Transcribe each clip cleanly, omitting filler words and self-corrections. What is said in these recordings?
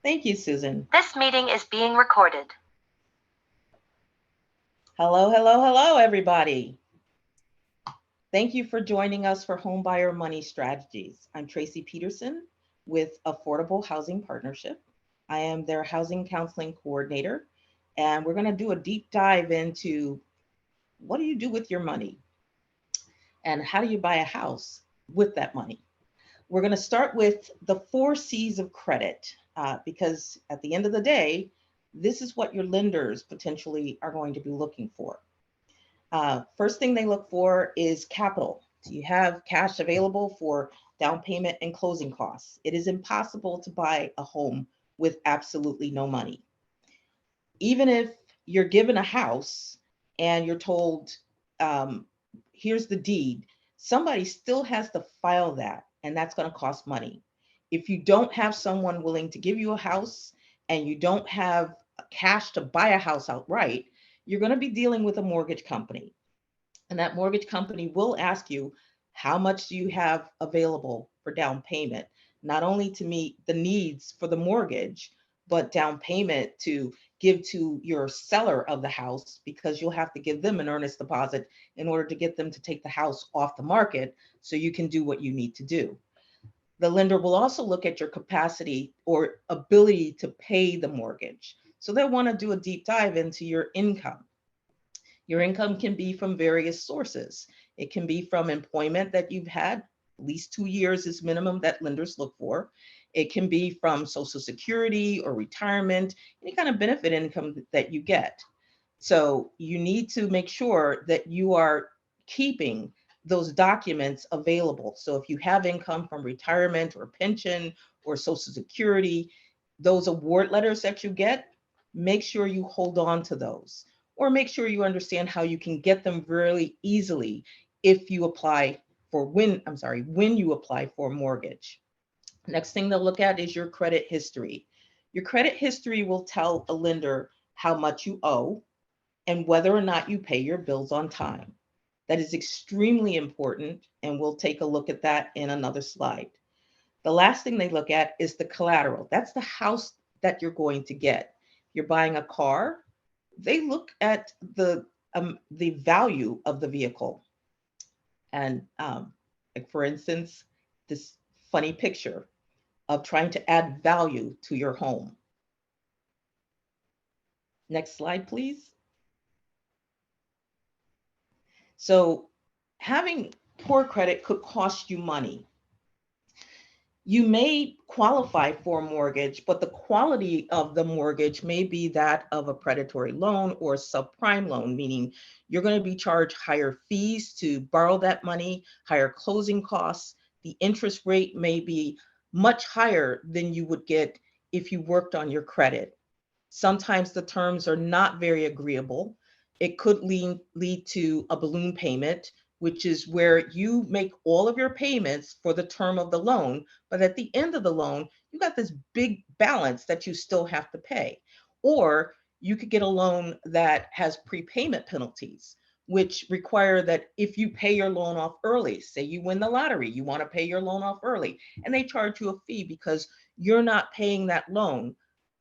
Thank you, Susan. This meeting is being recorded. Hello, hello, hello, everybody. Thank you for joining us for Homebuyer Money Strategies. I'm Tracy Petersen with Affordable Housing Partnership. I am their housing counseling coordinator, and we're going to do a deep dive into what do you do with your money and how do you buy a house with that money. We're going to start with the 4 C's of credit because at the end of the day, this is what your lenders potentially are going to be looking for. First thing they look for is capital. Do you have cash available for down payment and closing costs? It is impossible to buy a home with absolutely no money. Even if you're given a house and you're told, um, here's the deed, somebody still has to file that, and that's going to cost money. If you don't have someone willing to give you a house and you don't have cash to buy a house outright, you're going to be dealing with a mortgage company. And that mortgage company will ask you, how much do you have available for down payment? Not only to meet the needs for the mortgage, but down payment to give to your seller of the house, because you'll have to give them an earnest deposit in order to get them to take the house off the market so you can do what you need to do. The lender will also look at your capacity or ability to pay the mortgage. So they'll want to do a deep dive into your income. Your income can be from various sources. It can be from employment that you've had, at least 2 years is minimum that lenders look for. It can be from Social Security or retirement, any kind of benefit income that you get. So you need to make sure that you are keeping those documents available. So if you have income from retirement or pension or Social Security, those award letters that you get, make sure you hold on to those, or make sure you understand how you can get them really easily if you apply for when you apply for a mortgage. Next thing they'll look at is your credit history. Your credit history will tell a lender how much you owe and whether or not you pay your bills on time. That is extremely important, and we'll take a look at that in another slide. The last thing they look at is the collateral. That's the house that you're going to get. If you're buying a car, they look at the value of the vehicle. And like for instance, this funny picture of trying to add value to your home. Next slide, please. So having poor credit could cost you money. You may qualify for a mortgage, but the quality of the mortgage may be that of a predatory loan or subprime loan, meaning you're going to be charged higher fees to borrow that money, higher closing costs. The interest rate may be much higher than you would get if you worked on your credit. Sometimes the terms are not very agreeable. It could lead to a balloon payment, which is where you make all of your payments for the term of the loan, but at the end of the loan, you got this big balance that you still have to pay. Or you could get a loan that has prepayment penalties, which require that if you pay your loan off early, say you win the lottery, you want to pay your loan off early, and they charge you a fee because you're not paying that loan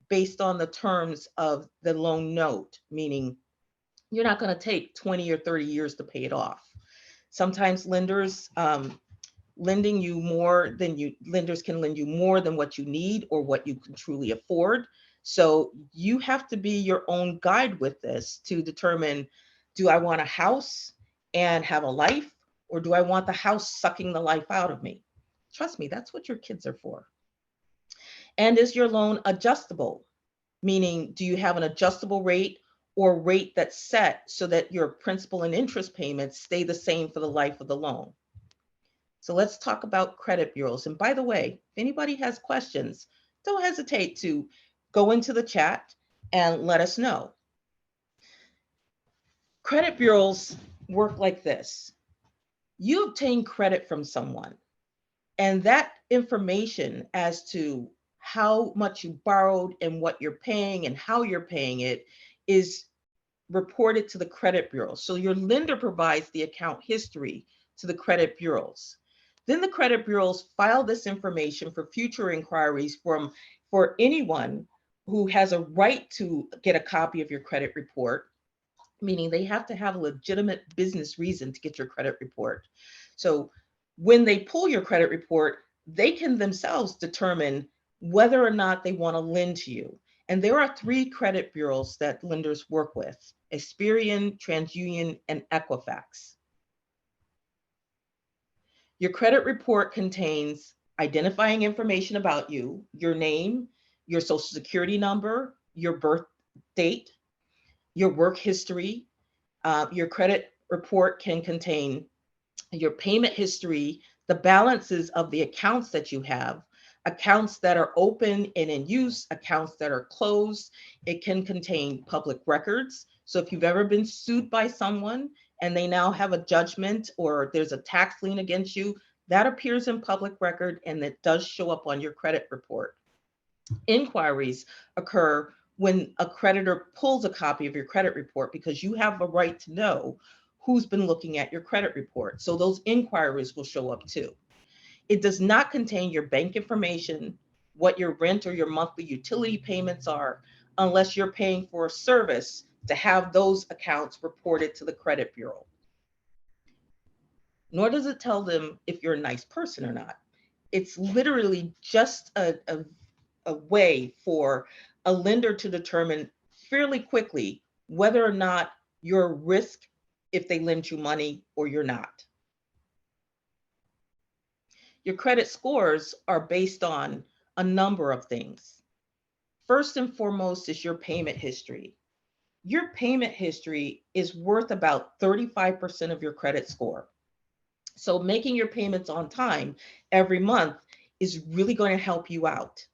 based on the terms of the loan note, meaning you're not going to take 20 or 30 years to pay it off. Sometimes lenders can lend you more than what you need or what you can truly afford. So you have to be your own guide with this to determine, do I want a house and have a life, or do I want the house sucking the life out of me? Trust me, that's what your kids are for. And is your loan adjustable? Meaning, do you have an adjustable rate or rate that's set so that your principal and interest payments stay the same for the life of the loan? So let's talk about credit bureaus. And by the way, if anybody has questions, don't hesitate to go into the chat and let us know. Credit bureaus work like this. You obtain credit from someone, and that information as to how much you borrowed and what you're paying and how you're paying it is reported to the credit bureau. So your lender provides the account history to the credit bureaus. Then the credit bureaus file this information for future inquiries from For anyone who has a right to get a copy of your credit report, meaning they have to have a legitimate business reason to get your credit report. So when they pull your credit report, they can themselves determine whether or not they want to lend to you. And there are 3 credit bureaus that lenders work with: Experian, TransUnion, and Equifax. Your credit report contains identifying information about you, your name, your social security number, your birth date, your work history. Your credit report can contain your payment history, the balances of the accounts that you have, accounts that are open and in use, accounts that are closed. It can contain public records. So if you've ever been sued by someone and they now have a judgment or there's a tax lien against you, that appears in public record and it does show up on your credit report. Inquiries occur when a creditor pulls a copy of your credit report because you have a right to know who's been looking at your credit report. So those inquiries will show up too. It does not contain your bank information, what your rent or your monthly utility payments are, unless you're paying for a service to have those accounts reported to the credit bureau. Nor does it tell them if you're a nice person or not. It's literally just a way for a lender to determine fairly quickly whether or not you're a risk if they lend you money or you're not. Your credit scores are based on a number of things. First and foremost is your payment history. Your payment history is worth about 35% of your credit score. So making your payments on time every month is really going to help you out.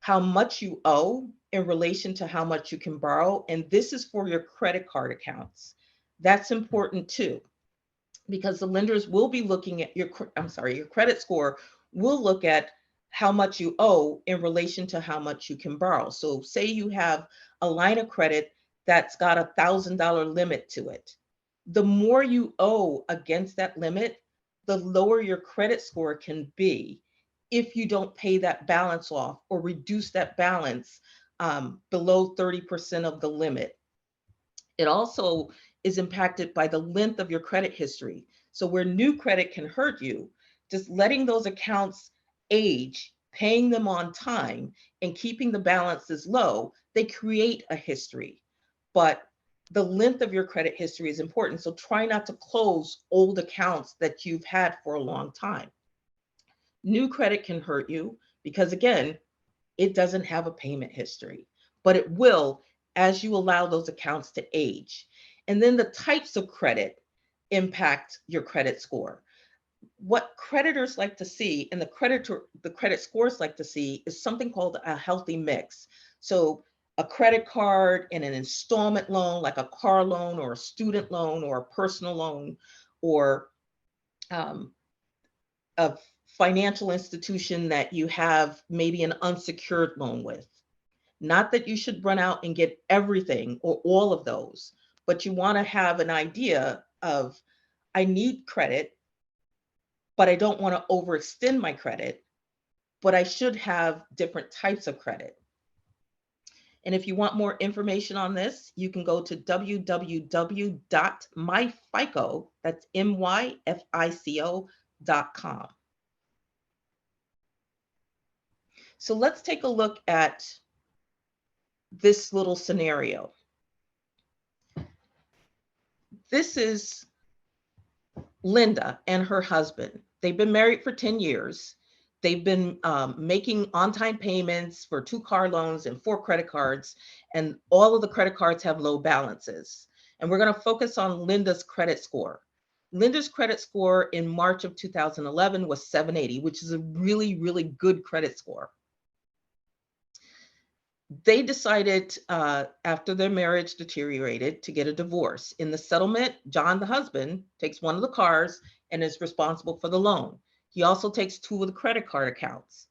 How much you owe in relation to how much you can borrow, and this is for your credit card accounts. That's important too, because the lenders will be looking at your credit score will look at how much you owe in relation to how much you can borrow. So say you have a line of credit that's got $1,000 limit to it. The more you owe against that limit, the lower your credit score can be if you don't pay that balance off or reduce that balance below 30% of the limit. It also is impacted by the length of your credit history. So where new credit can hurt you, just letting those accounts age, paying them on time, and keeping the balances low, they create a history. But the length of your credit history is important. So try not to close old accounts that you've had for a long time. New credit can hurt you because, again, it doesn't have a payment history, but it will as you allow those accounts to age. And then the types of credit impact your credit score. What creditors like to see and the credit scores like to see is something called a healthy mix. So a credit card and an installment loan, like a car loan or a student loan or a personal loan, or a financial institution that you have maybe an unsecured loan with. Not that you should run out and get everything or all of those, but you want to have an idea of, I need credit, but I don't want to overextend my credit, but I should have different types of credit. And if you want more information on this, you can go to www.myfico, that's myfico.com. So let's take a look at this little scenario. This is Linda and her husband. They've been married for 10 years. They've been making on-time payments for 2 car loans and 4 credit cards, and all of the credit cards have low balances. And we're going to focus on Linda's credit score. Linda's credit score in March of 2011 was 780, which is a really, really good credit score. They decided after their marriage deteriorated to get a divorce. In the settlement, John, the husband, takes one of the cars and is responsible for the loan. He also takes 2 of the credit card accounts.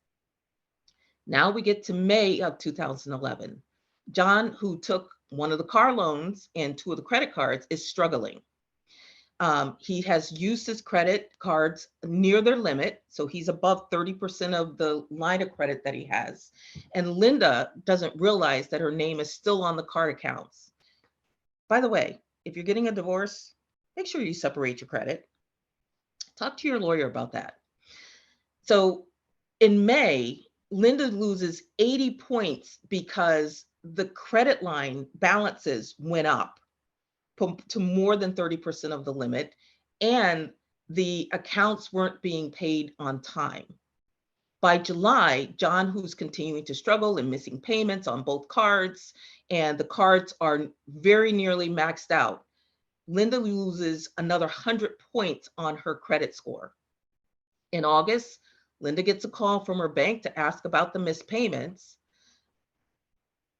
Now we get to May of 2011. John, who took one of the car loans and 2 of the credit cards, is struggling. He has used his credit cards near their limit. So he's above 30% of the line of credit that he has. And Linda doesn't realize that her name is still on the card accounts. By the way, if you're getting a divorce, make sure you separate your credit. Talk to your lawyer about that. So in May, Linda loses 80 points because the credit line balances went up to more than 30% of the limit, and the accounts weren't being paid on time. By July, John, who's continuing to struggle and missing payments on both cards, and the cards are very nearly maxed out, Linda loses another 100 points on her credit score. In August, Linda gets a call from her bank to ask about the missed payments.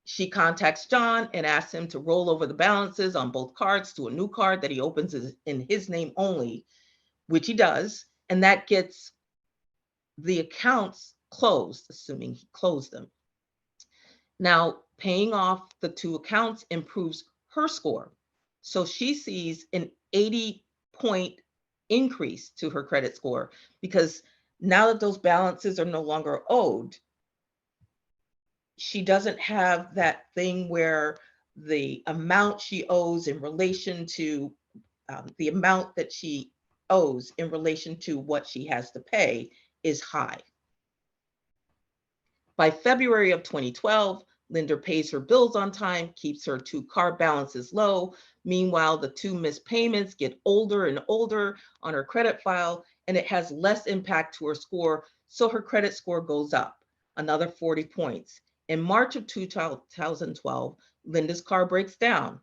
She contacts John and asks him to roll over the balances on both cards to a new card that he opens in his name only, which he does. And that gets the accounts closed, assuming he closed them. Now, paying off the two accounts improves her score. So she sees an 80-point increase to her credit score because now that those balances are no longer owed, she doesn't have that thing where the amount she owes in relation to the amount that she owes in relation to what she has to pay is high. By February of 2012, Linda pays her bills on time, keeps her two card balances low. Meanwhile, the two missed payments get older and older on her credit file, and it has less impact to her score, so her credit score goes up another 40 points. In March of 2012, Linda's car breaks down.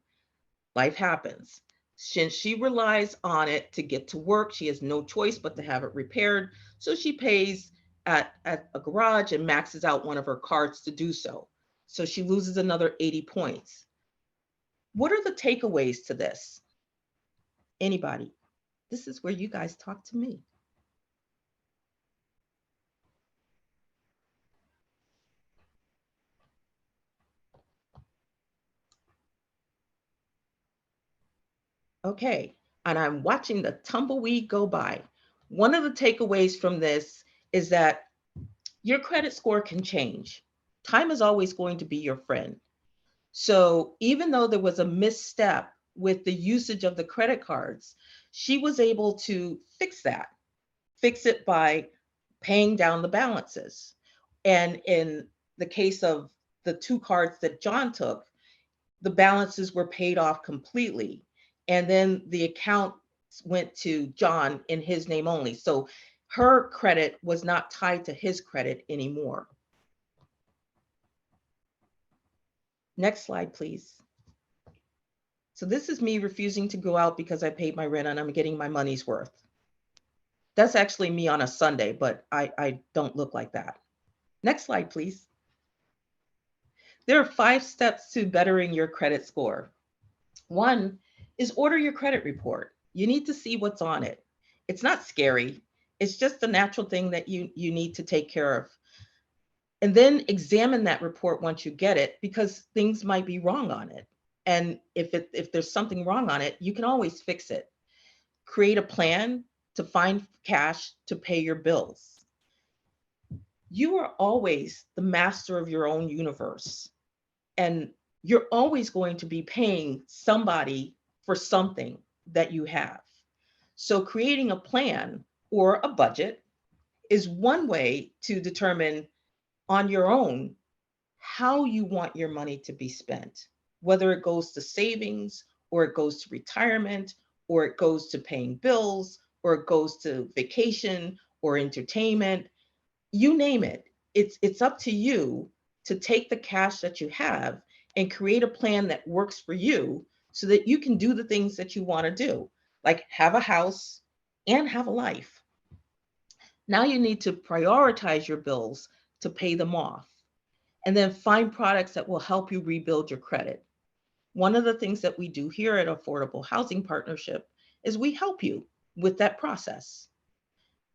Life happens. Since she relies on it to get to work, she has no choice but to have it repaired. So she pays at a garage and maxes out one of her cards to do so. So she loses another 80 points. What are the takeaways to this? Anybody? This is where you guys talk to me. Okay, and I'm watching the tumbleweed go by. One of the takeaways from this is that your credit score can change. Time is always going to be your friend. So even though there was a misstep with the usage of the credit cards, she was able to fix that, fix it by paying down the balances. And in the case of the two cards that John took, the balances were paid off completely. And then the account went to John in his name only. So her credit was not tied to his credit anymore. Next slide, please. So this is me refusing to go out because I paid my rent and I'm getting my money's worth. That's actually me on a Sunday, but I don't look like that. Next slide, please. There are 5 steps to bettering your credit score. One is order your credit report. You need to see what's on it. It's not scary. It's just a natural thing that you need to take care of. And then examine that report once you get it, because things might be wrong on it. And if there's something wrong on it, you can always fix it. Create a plan to find cash to pay your bills. You are always the master of your own universe. And you're always going to be paying somebody for something that you have. So creating a plan or a budget is one way to determine on your own how you want your money to be spent, whether it goes to savings or it goes to retirement or it goes to paying bills or it goes to vacation or entertainment, you name it. It's up to you to take the cash that you have and create a plan that works for you so that you can do the things that you want to do, like have a house and have a life. Now you need to prioritize your bills to pay them off, and then find products that will help you rebuild your credit. One of the things that we do here at Affordable Housing Partnership is we help you with that process.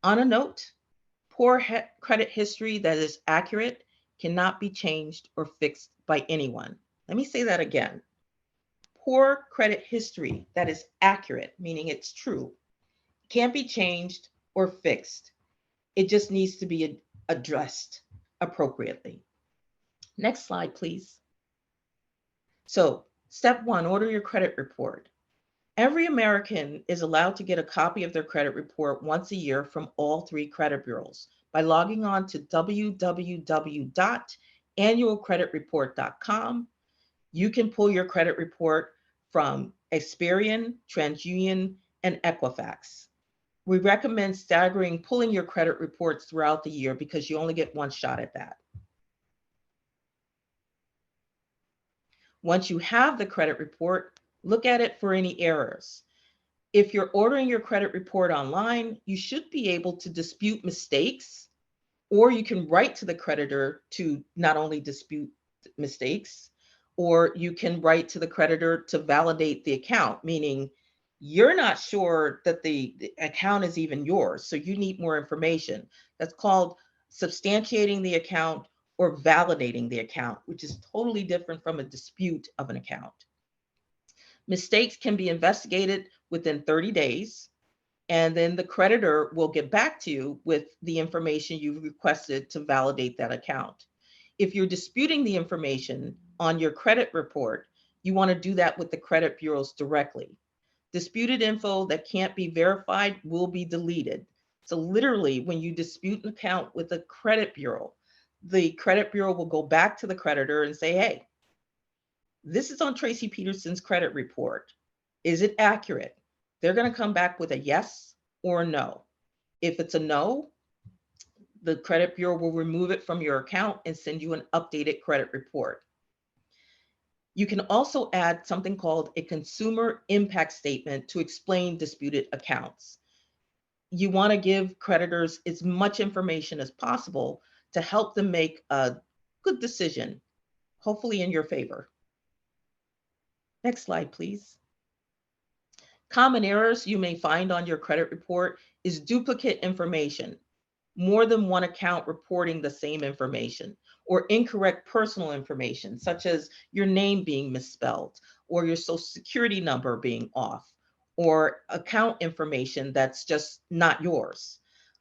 On a note, poor credit history that is accurate cannot be changed or fixed by anyone. Let me say that again. poor credit history that is accurate, meaning it's true, can't be changed or fixed. It just needs to be addressed appropriately. Next slide, please. So, step one, order your credit report. Every American is allowed to get a copy of their credit report once a year from all three credit bureaus by logging on to www.annualcreditreport.com. You can pull your credit report from Experian, TransUnion, and Equifax. We recommend staggering pulling your credit reports throughout the year because you only get one shot at that. Once you have the credit report, look at it for any errors. If you're ordering your credit report online, you should be able to dispute mistakes, or you can write to the creditor to not only dispute mistakes, or you can write to the creditor to validate the account, meaning you're not sure that the account is even yours, so you need more information. That's called substantiating the account or validating the account, which is totally different from a dispute of an account. Mistakes can be investigated within 30 days, and then the creditor will get back to you with the information you've requested to validate that account. If you're disputing the information on your credit report, you want to do that with the credit bureaus directly. Disputed info that can't be verified will be deleted. So literally, when you dispute an account with a credit bureau, the credit bureau will go back to the creditor and say, hey, this is on Tracy Petersen's credit report. Is it accurate? They're going to come back with a yes or a no. If it's a no, the credit bureau will remove it from your account and send you an updated credit report. You can also add something called a consumer impact statement to explain disputed accounts. You want to give creditors as much information as possible to help them make a good decision, hopefully in your favor. Next slide, please. Common errors you may find on your credit report is duplicate information, more than one account reporting the same information, or incorrect personal information, such as your name being misspelled, or your social security number being off, or account information that's just not yours.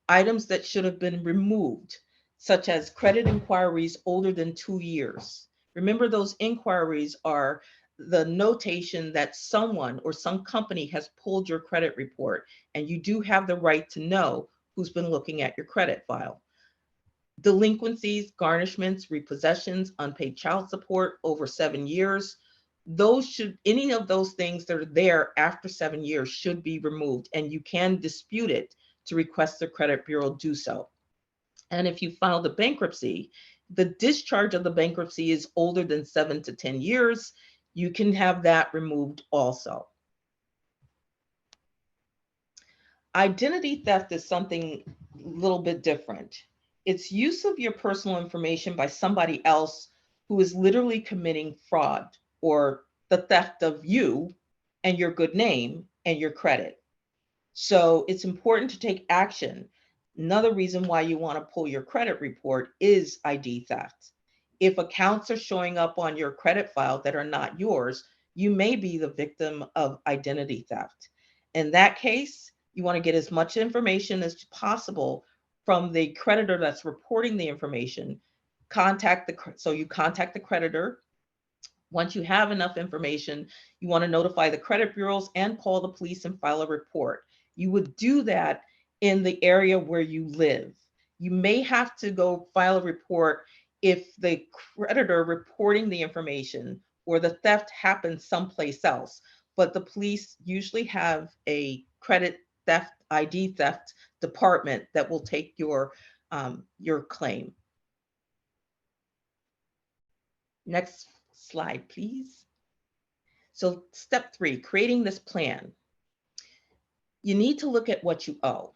Items that should have been removed, such as credit inquiries older than 2 years. Remember, those inquiries are the notation that someone or some company has pulled your credit report, and you do have the right to know who's been looking at your credit file. Delinquencies, garnishments, repossessions, unpaid child support over 7 years, any of those things that are there after 7 years should be removed, and you can dispute it to request the credit bureau do so. And if you filed a bankruptcy, the discharge of the bankruptcy is older than 7 to 10 years, you can have that removed also. Identity theft is something a little bit different. It's use of your personal information by somebody else who is literally committing fraud or the theft of you and your good name and your credit. So it's important to take action. Another reason why you want to pull your credit report is ID theft. If accounts are showing up on your credit file that are not yours, you may be the victim of identity theft. In that case, you want to get as much information as possible from the creditor that's reporting the information. So you contact the creditor. Once you have enough information, you want to notify the credit bureaus and call the police and file a report. You would do that in the area where you live. You may have to go file a report if the creditor reporting the information or the theft happened someplace else. But the police usually have a credit theft, ID theft department that will take your claim. Next slide, please. So step 3, creating this plan. You need to look at what you owe.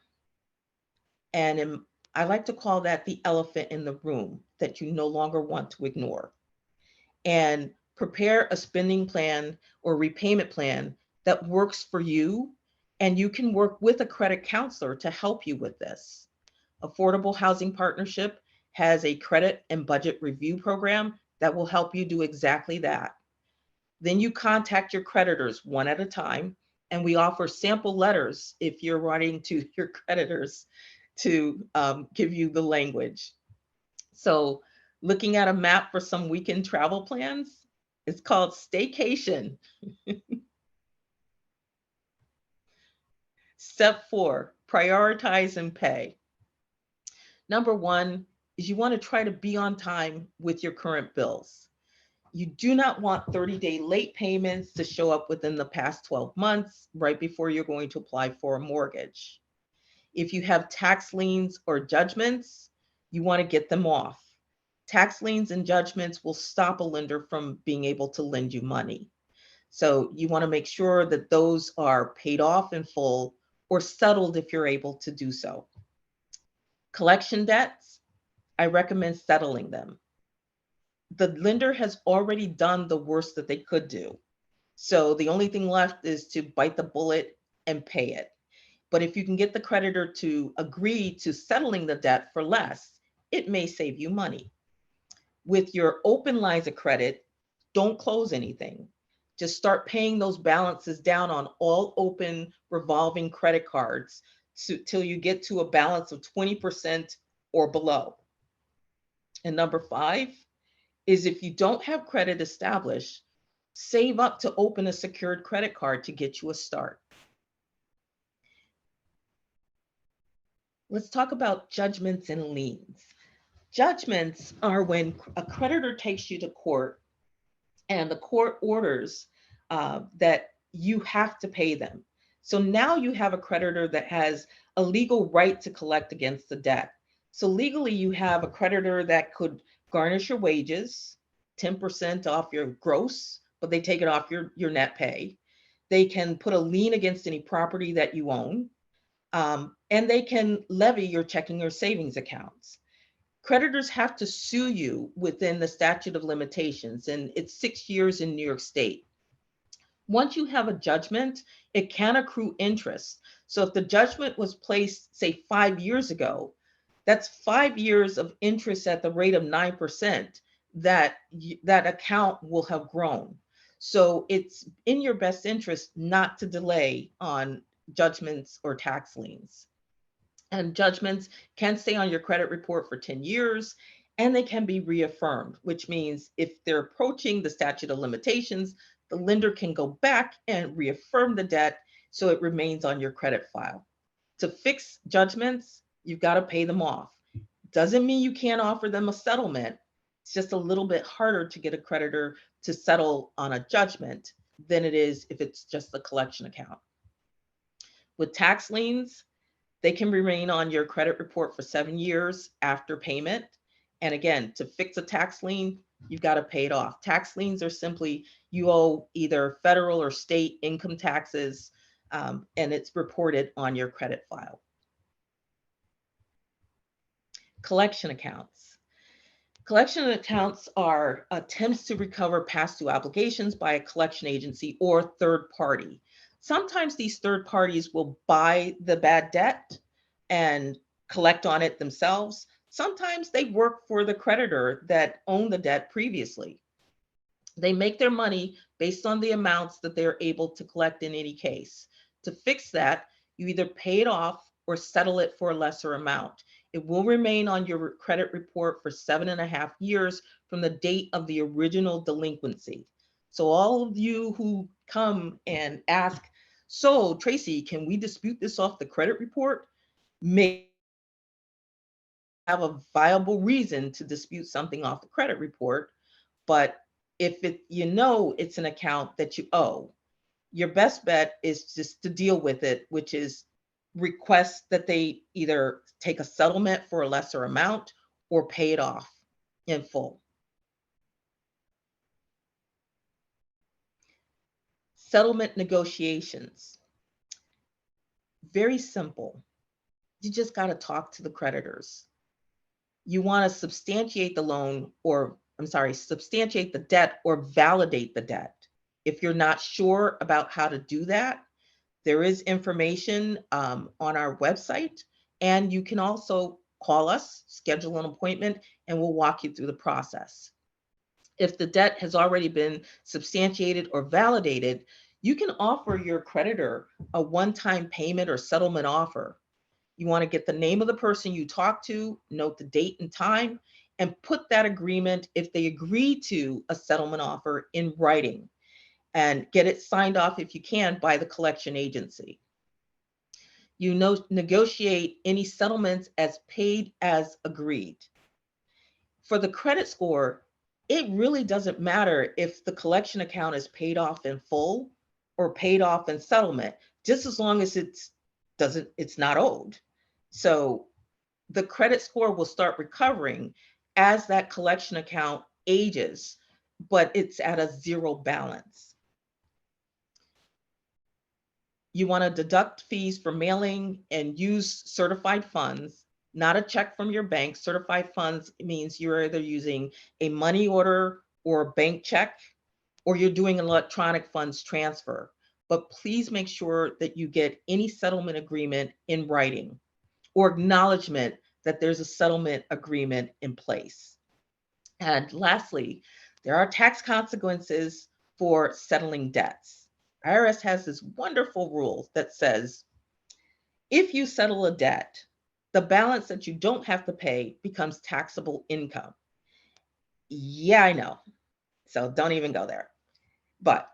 And I like to call that the elephant in the room that you no longer want to ignore. And prepare a spending plan or repayment plan that works for you. And you can work with a credit counselor to help you with this. Affordable Housing Partnership has a credit and budget review program that will help you do exactly that. Then you contact your creditors one at a time, and we offer sample letters if you're writing to your creditors to give you the language. So, looking at a map for some weekend travel plans, it's called staycation. Step 4, prioritize and pay. Number 1 is you want to try to be on time with your current bills. You do not want 30-day late payments to show up within the past 12 months right before you're going to apply for a mortgage. If you have tax liens or judgments, you want to get them off. Tax liens and judgments will stop a lender from being able to lend you money. So you want to make sure that those are paid off in full or settled if you're able to do so. Collection debts, I recommend settling them. The lender has already done the worst that they could do. So the only thing left is to bite the bullet and pay it. But if you can get the creditor to agree to settling the debt for less, it may save you money. With your open lines of credit, don't close anything. Just start paying those balances down on all open revolving credit cards till you get to a balance of 20% or below. And number 5 is if you don't have credit established, save up to open a secured credit card to get you a start. Let's talk about judgments and liens. Judgments are when a creditor takes you to court and the court orders that you have to pay them. So now you have a creditor that has a legal right to collect against the debt. So legally, you have a creditor that could garnish your wages, 10% off your gross, but they take it off your net pay. They can put a lien against any property that you own, and they can levy your checking or savings accounts. Creditors have to sue you within the statute of limitations, and it's 6 years in New York State. Once you have a judgment, it can accrue interest. So if the judgment was placed, say, 5 years ago, that's 5 years of interest at the rate of 9% that that account will have grown. So it's in your best interest not to delay on judgments or tax liens. And judgments can stay on your credit report for 10 years and they can be reaffirmed, which means if they're approaching the statute of limitations, the lender can go back and reaffirm the debt so it remains on your credit file. To fix judgments, you've got to pay them off. Doesn't mean you can't offer them a settlement. It's just a little bit harder to get a creditor to settle on a judgment than it is if it's just a collection account. With tax liens, they can remain on your credit report for 7 years after payment. And again, to fix a tax lien, you've got to pay it off. Tax liens are simply you owe either federal or state income taxes, and it's reported on your credit file. Collection accounts. Collection accounts are attempts to recover past due obligations by a collection agency or third party. Sometimes these third parties will buy the bad debt and collect on it themselves. Sometimes they work for the creditor that owned the debt previously. They make their money based on the amounts that they're able to collect in any case. To fix that, you either pay it off or settle it for a lesser amount. It will remain on your credit report for 7.5 years from the date of the original delinquency. So all of you who come and ask, so Tracy, can we dispute this off the credit report? May have a viable reason to dispute something off the credit report, but if it's an account that you owe, your best bet is just to deal with it, which is request that they either take a settlement for a lesser amount or pay it off in full. Settlement negotiations. Very simple. You just got to talk to the creditors. You want to substantiate the loan substantiate the debt or validate the debt. If you're not sure about how to do that, there is information on our website, and you can also call us, schedule an appointment, and we'll walk you through the process. If the debt has already been substantiated or validated, you can offer your creditor a one-time payment or settlement offer. You want to get the name of the person you talk to, note the date and time, and put that agreement, if they agree to a settlement offer, in writing, and get it signed off if you can by the collection agency. You negotiate any settlements as paid as agreed. For the credit score, it really doesn't matter if the collection account is paid off in full or paid off in settlement, just as long as it's not owed. So the credit score will start recovering as that collection account ages, but it's at a zero balance. You want to deduct fees for mailing and use certified funds, not a check from your bank. Certified funds means you're either using a money order or a bank check, or you're doing an electronic funds transfer. But please make sure that you get any settlement agreement in writing or acknowledgement that there's a settlement agreement in place. And lastly, there are tax consequences for settling debts. IRS has this wonderful rule that says if you settle a debt, the balance that you don't have to pay becomes taxable income. Yeah, I know. So don't even go there. But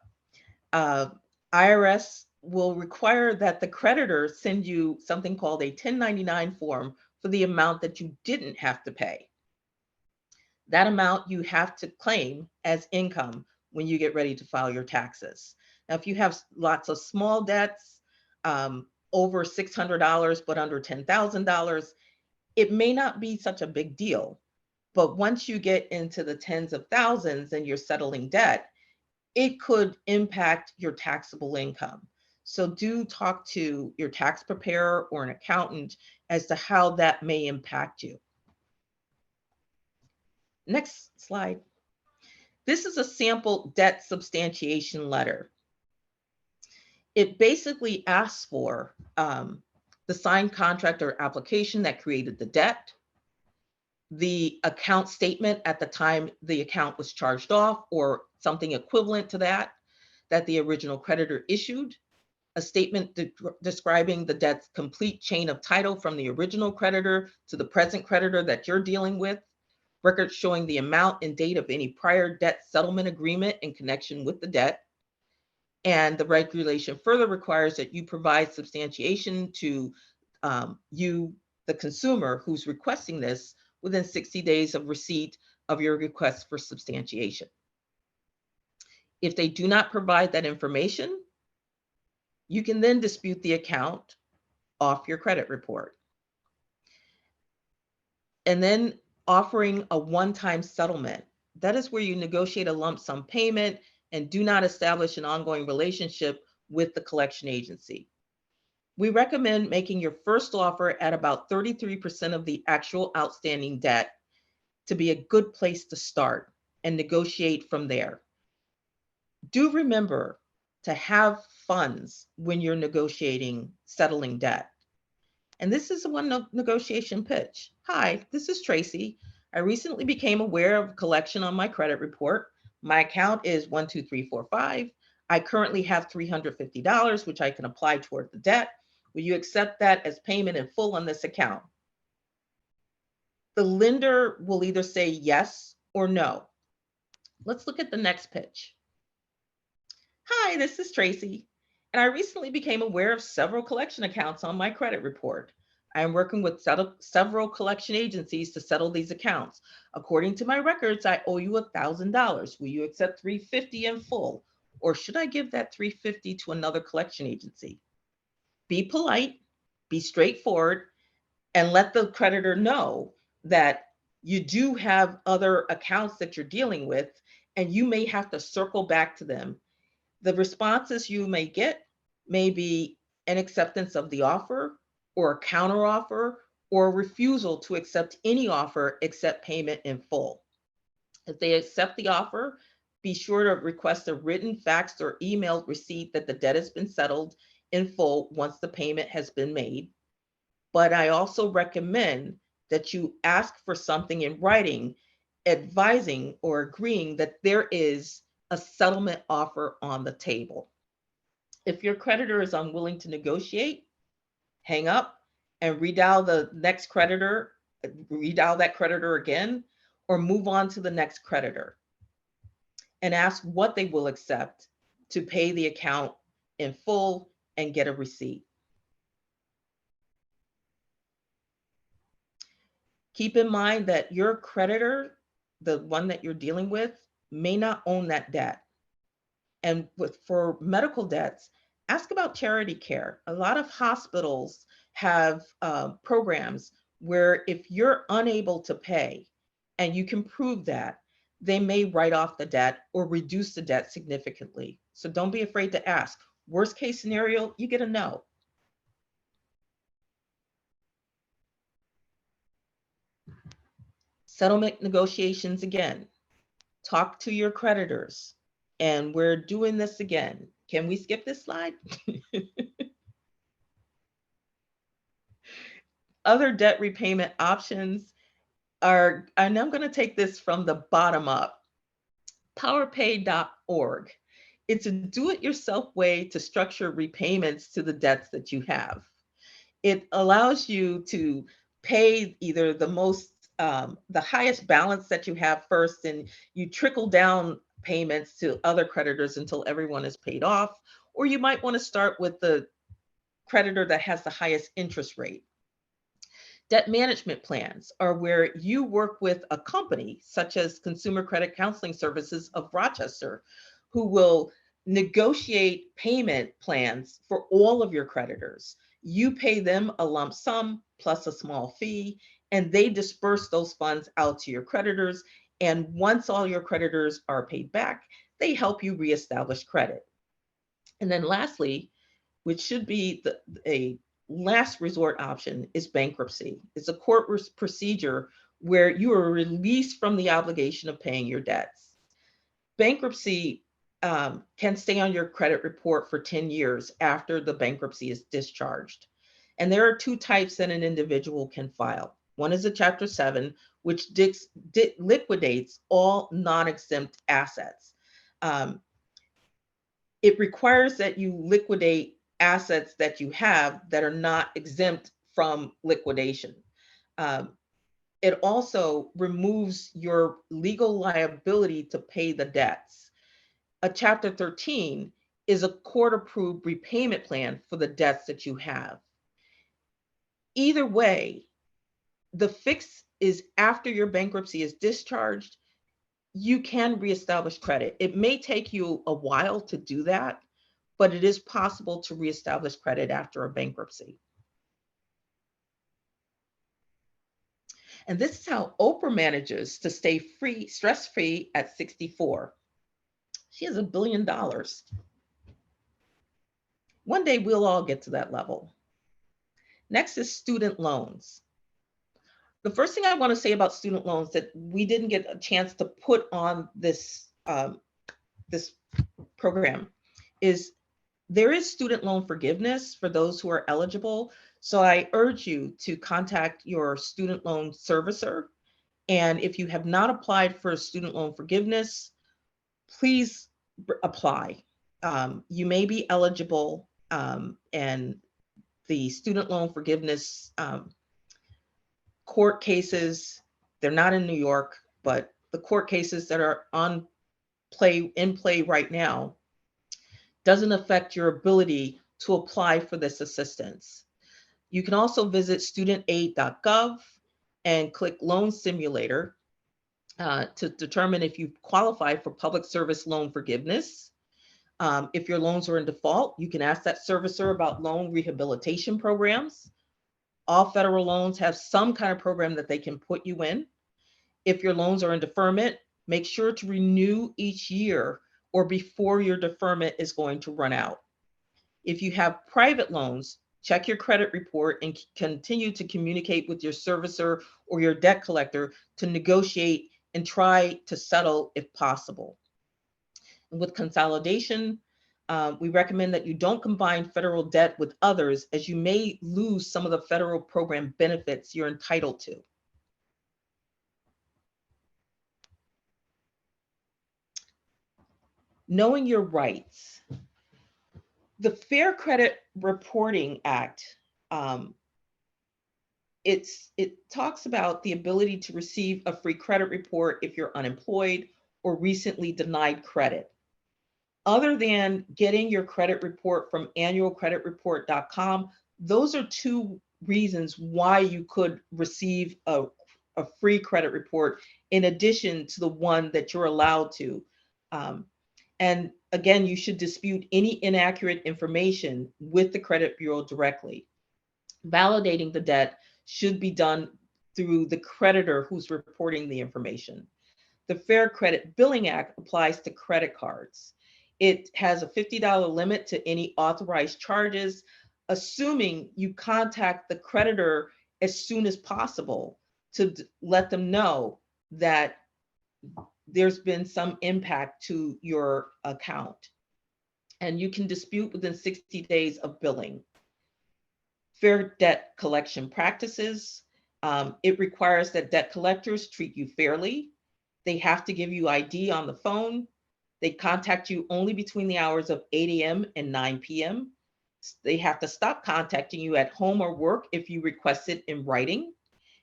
uh, IRS will require that the creditor send you something called a 1099 form for the amount that you didn't have to pay. That amount you have to claim as income when you get ready to file your taxes. Now, if you have lots of small debts, over $600 but under $10,000, it may not be such a big deal. But once you get into the tens of thousands and you're settling debt, it could impact your taxable income. So do talk to your tax preparer or an accountant as to how that may impact you. Next slide. This is a sample debt substantiation letter. It basically asks for the signed contract or application that created the debt, the account statement at the time the account was charged off or something equivalent to that the original creditor issued, a statement describing the debt's complete chain of title from the original creditor to the present creditor that you're dealing with, records showing the amount and date of any prior debt settlement agreement in connection with the debt. And the regulation further requires that you provide substantiation to you, the consumer who's requesting this, within 60 days of receipt of your request for substantiation. If they do not provide that information, you can then dispute the account off your credit report. And then offering a one-time settlement. That is where you negotiate a lump sum payment and do not establish an ongoing relationship with the collection agency. We recommend making your first offer at about 33% of the actual outstanding debt to be a good place to start and negotiate from there. Do remember to have funds when you're negotiating settling debt. And this is one negotiation pitch. Hi, this is Tracy. I recently became aware of collection on my credit report. My account is 12345. I currently have $350, which I can apply toward the debt. Will you accept that as payment in full on this account? The lender will either say yes or no. Let's look at the next pitch. Hi, this is Tracy, and I recently became aware of several collection accounts on my credit report. I am working with several collection agencies to settle these accounts. According to my records, I owe you $1,000. Will you accept $350 in full, or should I give that $350 to another collection agency? Be polite, be straightforward, and let the creditor know that you do have other accounts that you're dealing with, and you may have to circle back to them. The responses you may get may be an acceptance of the offer or a counteroffer or a refusal to accept any offer except payment in full. If they accept the offer, be sure to request a written, faxed, or emailed receipt that the debt has been settled in full once the payment has been made. But I also recommend that you ask for something in writing advising or agreeing that there is a settlement offer on the table. If your creditor is unwilling to negotiate, hang up and redial the next creditor, redial that creditor again, or move on to the next creditor and ask what they will accept to pay the account in full and get a receipt. Keep in mind that your creditor, the one that you're dealing with, may not own that debt. And for medical debts, ask about charity care. A lot of hospitals have programs where if you're unable to pay and you can prove that, they may write off the debt or reduce the debt significantly. So don't be afraid to ask. Worst case scenario, you get a no. Settlement negotiations again. Talk to your creditors. And we're doing this again. Can we skip this slide? Other debt repayment options are, and I'm going to take this from the bottom up, powerpay.org. It's a do-it-yourself way to structure repayments to the debts that you have. It allows you to pay either the highest balance that you have first, and you trickle down payments to other creditors until everyone is paid off, or you might want to start with the creditor that has the highest interest rate. Debt management plans are where you work with a company such as Consumer Credit Counseling Services of Rochester, who will negotiate payment plans for all of your creditors. You pay them a lump sum plus a small fee, and they disperse those funds out to your creditors. And once all your creditors are paid back, they help you reestablish credit. And then lastly, which should be a last resort option, is bankruptcy. It's a court procedure where you are released from the obligation of paying your debts. Bankruptcy can stay on your credit report for 10 years after the bankruptcy is discharged. And there are two types that an individual can file. One is a Chapter 7, which liquidates all non-exempt assets. It requires that you liquidate assets that you have that are not exempt from liquidation. It also removes your legal liability to pay the debts. A Chapter 13 is a court-approved repayment plan for the debts that you have. Either way, the fix is after your bankruptcy is discharged, you can reestablish credit. It may take you a while to do that, but it is possible to reestablish credit after a bankruptcy. And this is how Oprah manages to stay free, stress-free at 64. She has $1 billion. One day we'll all get to that level. Next is student loans. The first thing I want to say about student loans that we didn't get a chance to put on this, this program is there is student loan forgiveness for those who are eligible. So I urge you to contact your student loan servicer. And if you have not applied for student loan forgiveness, please apply. You may be eligible, and the student loan forgiveness court cases, they're not in New York, but the court cases that are in play right now doesn't affect your ability to apply for this assistance. You can also visit studentaid.gov and click Loan Simulator to determine if you qualify for public service loan forgiveness. If your loans are in default, you can ask that servicer about loan rehabilitation programs. All federal loans have some kind of program that they can put you in. If your loans are in deferment, make sure to renew each year or before your deferment is going to run out. If you have private loans, check your credit report and continue to communicate with your servicer or your debt collector to negotiate and try to settle if possible. And with consolidation, we recommend that you don't combine federal debt with others, as you may lose some of the federal program benefits you're entitled to. Knowing your rights. The Fair Credit Reporting Act, it talks about the ability to receive a free credit report if you're unemployed or recently denied credit. Other than getting your credit report from annualcreditreport.com, those are two reasons why you could receive a free credit report in addition to the one that you're allowed to. And again, you should dispute any inaccurate information with the credit bureau directly. Validating the debt should be done through the creditor who's reporting the information. The Fair Credit Billing Act applies to credit cards. It has a $50 limit to any authorized charges, assuming you contact the creditor as soon as possible to let them know that there's been some impact to your account. And you can dispute within 60 days of billing. Fair debt collection practices. It requires that debt collectors treat you fairly. They have to give you ID on the phone. They contact you only between the hours of 8 a.m. and 9 p.m. They have to stop contacting you at home or work if you request it in writing.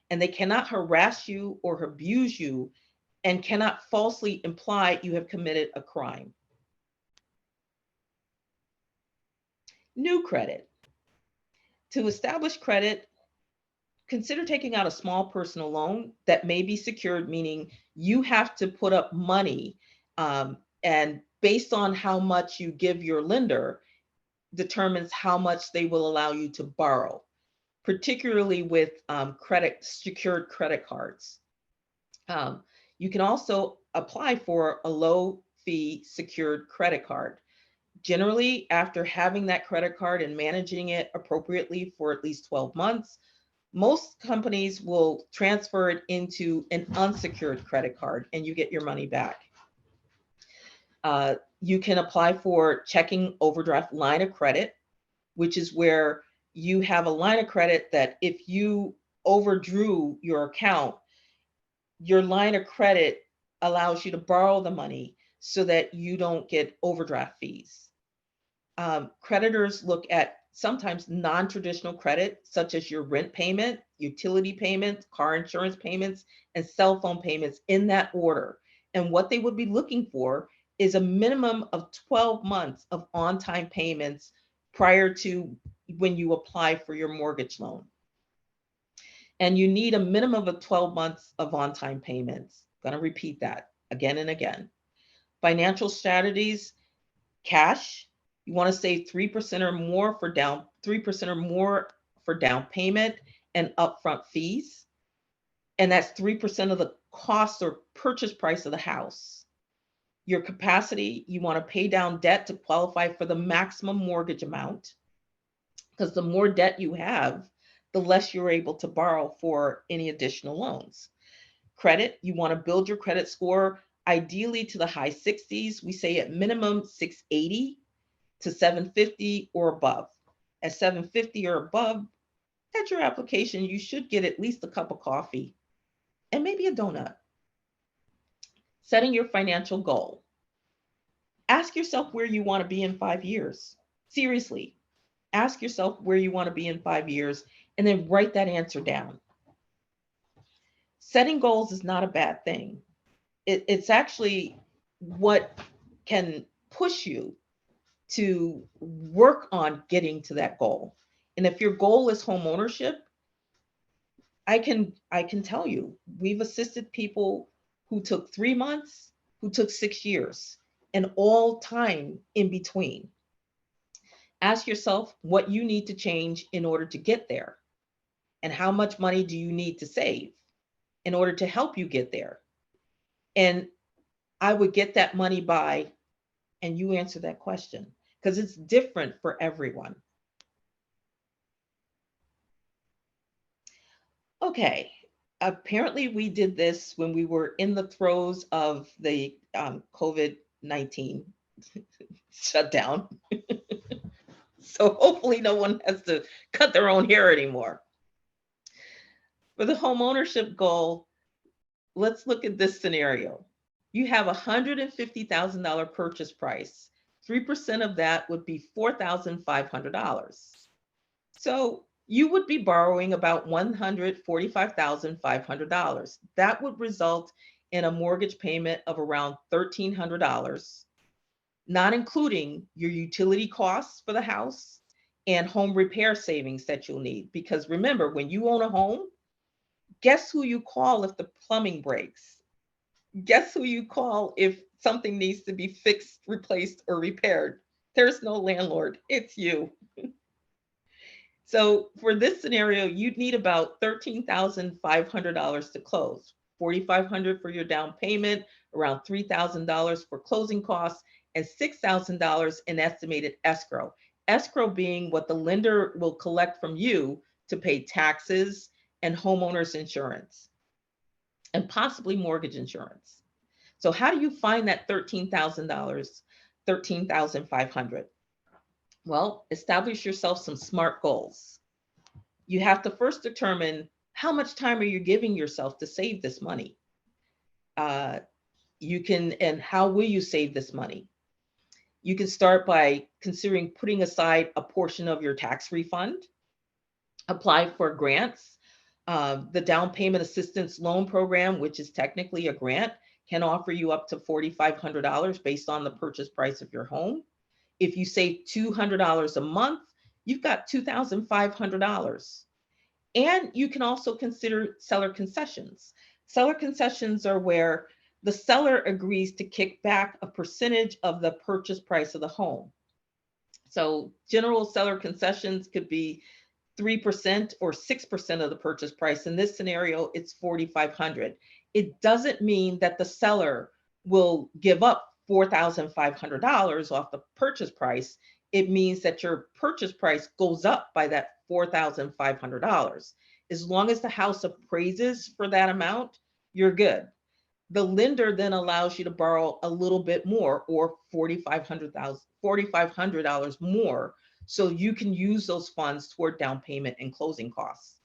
And they cannot harass you or abuse you and cannot falsely imply you have committed a crime. New credit. To establish credit, consider taking out a small personal loan that may be secured, meaning you have to put up money, and based on how much you give your lender determines how much they will allow you to borrow, particularly with secured credit cards. You can also apply for a low fee secured credit card. Generally, after having that credit card and managing it appropriately for at least 12 months, most companies will transfer it into an unsecured credit card and you get your money back. You can apply for checking overdraft line of credit, which is where you have a line of credit that if you overdrew your account, your line of credit allows you to borrow the money so that you don't get overdraft fees. Creditors look at sometimes non-traditional credit, such as your rent payment, utility payments, car insurance payments, and cell phone payments in that order. And what they would be looking for is a minimum of 12 months of on-time payments prior to when you apply for your mortgage loan. And you need a minimum of 12 months of on-time payments. I'm going to repeat that again and again. Financial strategies, cash. You want to save 3% or more for down 3% or more for down payment and upfront fees. And that's 3% of the cost or purchase price of the house. Your capacity, you want to pay down debt to qualify for the maximum mortgage amount, because the more debt you have, the less you're able to borrow for any additional loans. Credit, you want to build your credit score ideally to the high 60s. We say at minimum 680 to 750 or above. At 750 or above, at your application, you should get at least a cup of coffee and maybe a donut. Setting your financial goal. Ask yourself where you want to be in 5 years. Seriously, ask yourself where you want to be in 5 years and then write that answer down. Setting goals is not a bad thing. It's actually what can push you to work on getting to that goal. And if your goal is home ownership, I can tell you, we've assisted people who took 3 months, who took 6 years, and all time in between. Ask yourself what you need to change in order to get there, and how much money do you need to save in order to help you get there. And I would get that money by, and you answer that question, because it's different for everyone. Okay, apparently we did this when we were in the throes of the COVID-19 shutdown. So hopefully no one has to cut their own hair anymore. For the home ownership goal, let's look at this scenario. You have $150,000 purchase price. 3% of that would be $4,500. So you would be borrowing about $145,500. That would result in a mortgage payment of around $1,300, not including your utility costs for the house and home repair savings that you'll need. Because remember, when you own a home, guess who you call if the plumbing breaks? Guess who you call if something needs to be fixed, replaced, or repaired? There's no landlord, it's you. So for this scenario, you'd need about $13,500 to close. $4,500 for your down payment, around $3,000 for closing costs, and $6,000 in estimated escrow. Escrow being what the lender will collect from you to pay taxes and homeowners insurance and possibly mortgage insurance. So how do you find that $13,000, 13,500? Well, establish yourself some SMART goals. You have to first determine how much time are you giving yourself to save this money. Uh, and how will you save this money? You can start by considering putting aside a portion of your tax refund, apply for grants. The down payment assistance loan program, which is technically a grant, can offer you up to $4,500 based on the purchase price of your home. If you save $200 a month, you've got $2,500. And you can also consider seller concessions. Seller concessions are where the seller agrees to kick back a percentage of the purchase price of the home. So general seller concessions could be 3% or 6% of the purchase price. In this scenario, it's $4,500. It doesn't mean that the seller will give up $4,500 off the purchase price. It means that your purchase price goes up by that $4,500. As long as the house appraises for that amount, you're good. The lender then allows you to borrow a little bit more, or $4,500 more, so you can use those funds toward down payment and closing costs.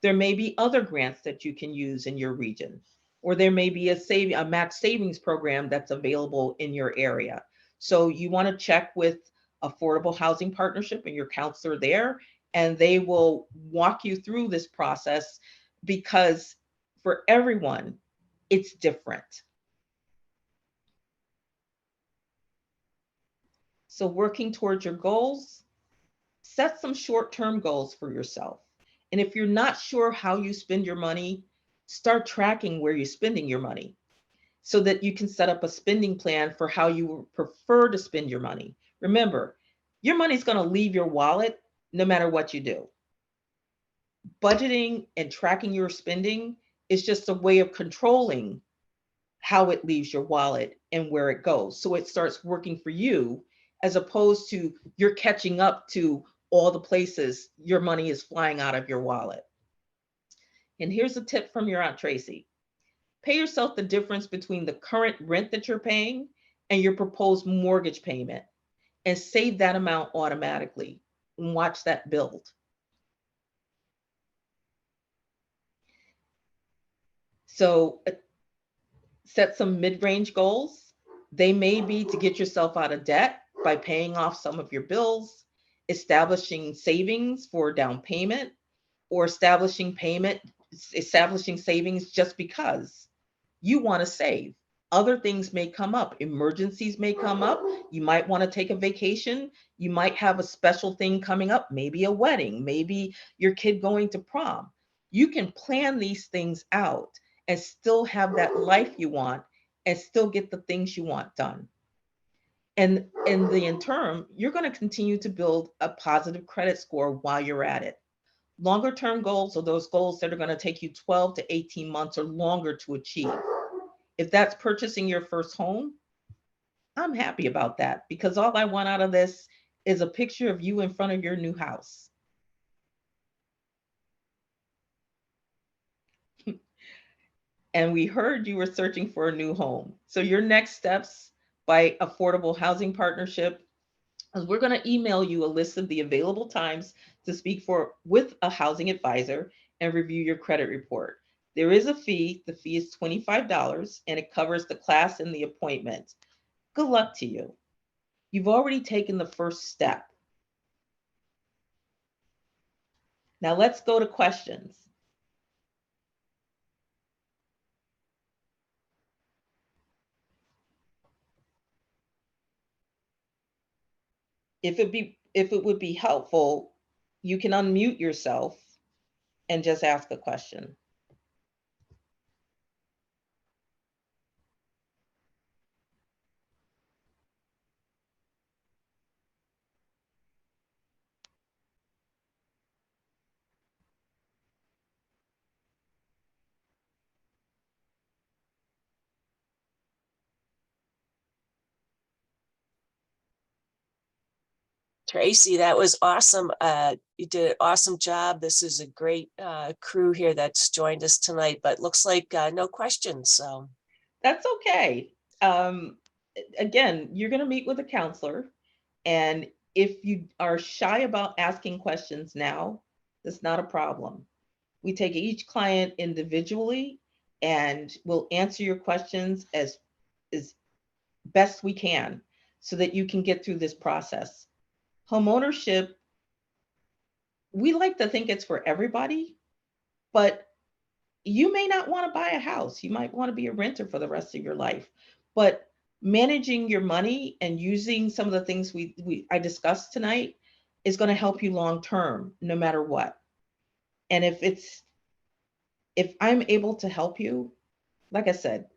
There may be other grants that you can use in your region, or there may be a max savings program that's available in your area. So you want to check with Affordable Housing Partnership and your counselor there, and they will walk you through this process, because for everyone, it's different. So working towards your goals, set some short-term goals for yourself. And if you're not sure how you spend your money, start tracking where you're spending your money so that you can set up a spending plan for how you prefer to spend your money. Remember, your money's going to leave your wallet no matter what you do. Budgeting and tracking your spending is just a way of controlling how it leaves your wallet and where it goes. So it starts working for you, as opposed to you're catching up to all the places your money is flying out of your wallet. And here's a tip from your Aunt Tracy. Pay yourself the difference between the current rent that you're paying and your proposed mortgage payment, and save that amount automatically and watch that build. So set some mid-range goals. They may be to get yourself out of debt by paying off some of your bills, establishing savings for down payment, or establishing savings just because you want to save. Other things may come up. Emergencies may come up. You might want to take a vacation. You might have a special thing coming up, maybe a wedding, maybe your kid going to prom. You can plan these things out and still have that life you want and still get the things you want done. And in the interim, you're going to continue to build a positive credit score while you're at it. Longer term goals are those goals that are going to take you 12 to 18 months or longer to achieve. If that's purchasing your first home, I'm happy about that, because all I want out of this is a picture of you in front of your new house. And we heard you were searching for a new home. So your next steps by Affordable Housing Partnership is we're going to email you a list of the available times to speak with a housing advisor and review your credit report. There is a fee. The fee is $25 and it covers the class and the appointment. Good luck to you. You've already taken the first step. Now let's go to questions. If it would be helpful, you can unmute yourself and just ask a question. Tracy, that was awesome. You did an awesome job. This is a great crew here that's joined us tonight, but looks like no questions. So That's okay. Again, you're going to meet with a counselor, and if you are shy about asking questions now, that's not a problem. We take each client individually, and we'll answer your questions as best we can so that you can get through this process. Homeownership, we like to think it's for everybody, but you may not want to buy a house. You might want to be a renter for the rest of your life. But managing your money and using some of the things I discussed tonight is going to help you long term, no matter what. And if I'm able to help you, like I said,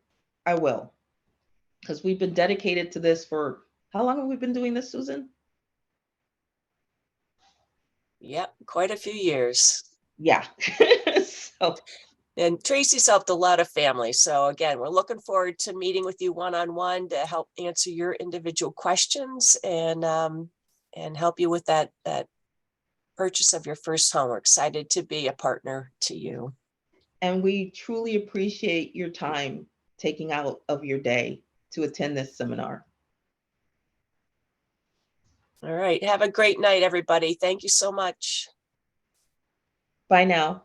I will. Because we've been dedicated to this for how long have we been doing this, Susan? yep, quite a few years. Yeah. So, and Tracy's helped a lot of families. So again, we're looking forward to meeting with you one-on-one to help answer your individual questions and help you with that purchase of your first home. We're excited to be a partner to you. and we truly appreciate your time taking out of your day to attend this seminar. All right. Have a great night, everybody. Thank you so much. Bye now.